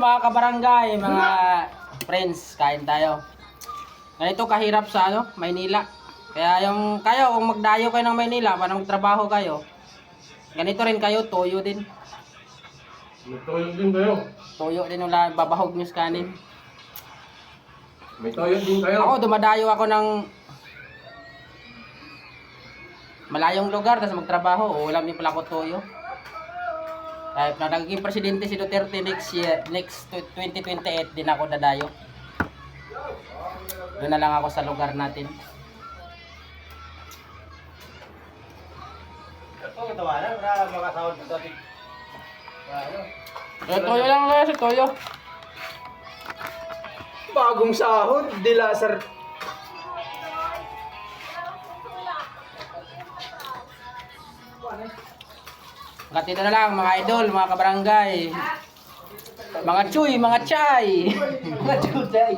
mga kabarangay, mga friends, kain tayo. Ganito kahirap sa Maynila. Kaya yung kayo, kung magdayo kayo ng Maynila, para magtrabaho kayo, ganito rin kayo, toyo din. May toyo din kayo. Toyo din yung babahog nyo sa kanin. May toyo din kayo. Ako, dumadayo ako ng malayong lugar, tapos magtrabaho, ulam din pala ako toyo. Kahit na naging presidente si Duterte next 2028, din ako dadayo. Doon na lang ako sa lugar natin. Toyo lang guys, toyo. Bagong sahod, dilasar. Katito na lang mga idol, mga kabarangay. Mga chuy, mga chay. Mga juday.